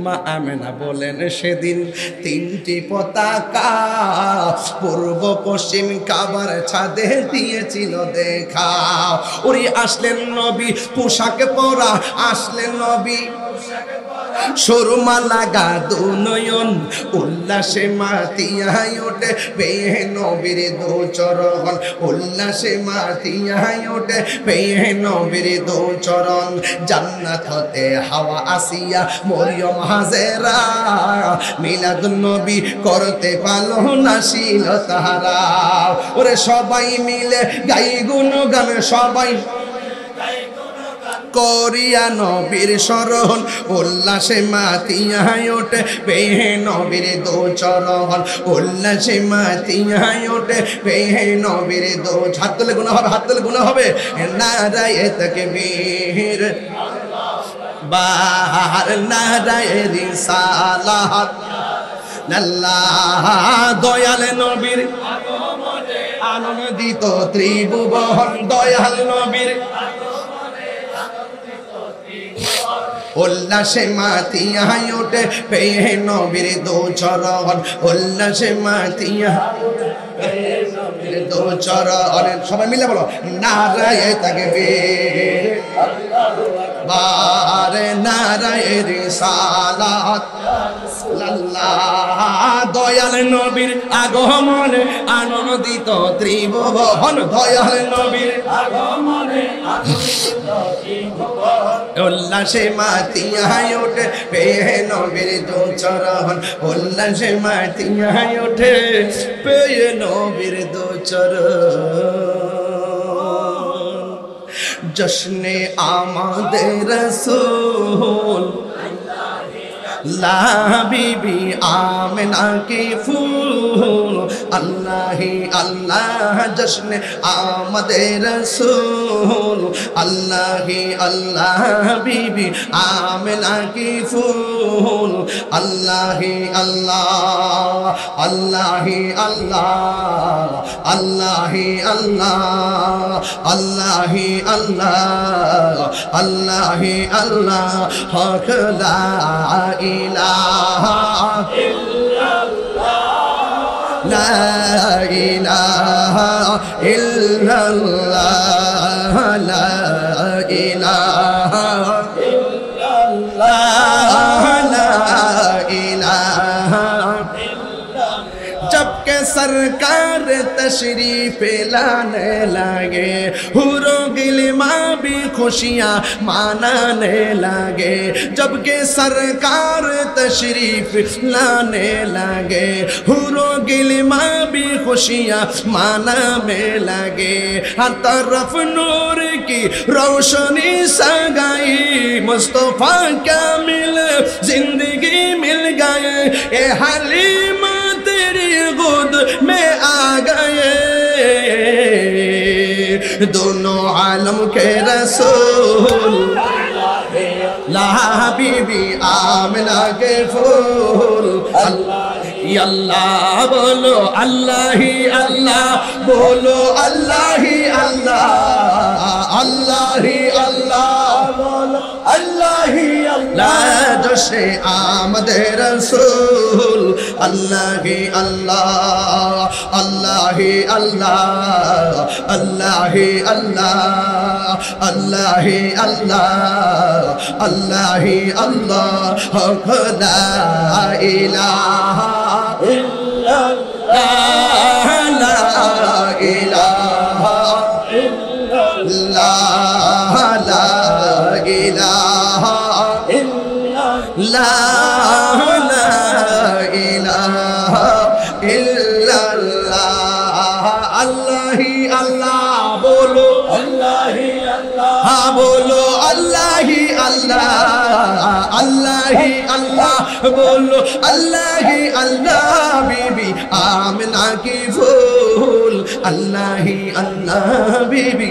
মা আমেনা বলেন সেদিন তিনটি পতাকা পূর্ব পশ্চিম কাবার ছাদে দিয়েছিল দেখা। ওরে আসলেন নবী পোশাক পরা, আসলেন নবী সুরমা লাগা দুনয়ন, উল্লাসে মাতিয়ায় ওঠে পেয়ে নবীর দু চরণ, উল্লাসে মাতিয়ায় ওঠে পেয়ে নবীর দু চরণ। জান্নাত হতে হাওয়া আসিয়া মরিয়ম হাজেরা, মিলাদুন নবী করতে পারলো না ছিল তাহারা। ওরে সবাই মিলে গাই গুণগান, সবাই করিয়া নবীর স্মরণ, উল্লাসে মাতিয়ায় ওঠে পেয়ে নবীর দু চরণ, উল্লাসে মাতিয়ায় ওঠে পেয়ে নবীর দু। হাত তুলে গুনাহ হবে, হাত তুলে গুনাহ হবে। নারায়ে তাকবীর বাহার, নারায়ে রিসালাত, আল্লাহ দয়াল নবীর আনন্দিত ত্রিভুবন, দয়াল নবীর উল্লাসে মাতিয়ায় ওঠে পেয়ে নবীর দু চরণ, উল্লাসে মাতিয়ায় দু চরণ। সবাই মিলে বলো নারায়ে তাকবীর বারে, নারায়ে রিসালাত, আল্লাহ দয়াল নবীর আগমনে আনন্দিত ত্রিভুবন, দয়াল নবীর আগমনে আনন্দিত ত্রিভুবন। উল্লাসে মাতিয়ায় ওঠে পেয়ে নবীর দু চরণ, উল্লাসে মাতিয়ায় ওঠে পেয়ে নবীর দু চরণ। জশ্নে আমাদের রাসূল লা বিবি আমেনা কি ফুল, আল্লাহি আল্লাহ জশ্নে আমাদের রাসূল, আল্লাহি আল্লাহ বিবি আমেনা কি ফুল, আল্লাহি আল্লাহ, আল্লাহি আল্লাহ, আল্লাহি আল্লাহ, আল্লাহি আল্লাহ, আল্লাহি আল্লাহ, হক লা ইলাহা ইল্লাল্লাহ, লা ইলাহা ইল্লাল্লাহ, লা ইলাহা ইল্লাল্লাহ, লা ইলাহা। जबकि सरकार तशरीफ लाने लगे, हुरो गिलमा भी खुशियाँ मनाने लगे। जबकि सरकार तशरीफ लाने लगे, हुरो गिलमा भी खुशियाँ मनाने लगे। हर तरफ नूर की रोशनी सगाई, मुस्तफा क्या मिल जिंदगी मिल गए, ए हलीमा तेरी गोद में आ गए। दोनों आलम के रसूल ला बीबी आमिना के फूल, अल्लाह बोलो अल्लाह ही अल्लाह, बोलो अल्लाह ही अल्लाह, अल्लाह ही अल्लाह, बोलो अल्लाह ही अल्लाह। जोशे आमद रसूल, अल्लाह ही अल्लाह, अल्लाह ही अल्लाह, अल्लाह ही अल्लाह, अल्लाह ही अल्लाह, अल्लाह ही अल्लाह, ला इलाहा इल्लल्लाह, ला इलाहा इल्लल्लाह, ला इलाहा इल्लल्लाह, ला इलाहा इल्लल्लाह। अल्लाह ही अल्लाह, बोलो अल्लाह ही अल्लाह, हाँ बोलो अल्लाह ही अल्लाह, अल्लाह ही अल्लाह, बोलो अल्लाह ही अल्लाह। बीबी आमिना की फूल, अल्लाह ही अल्लाह बीबी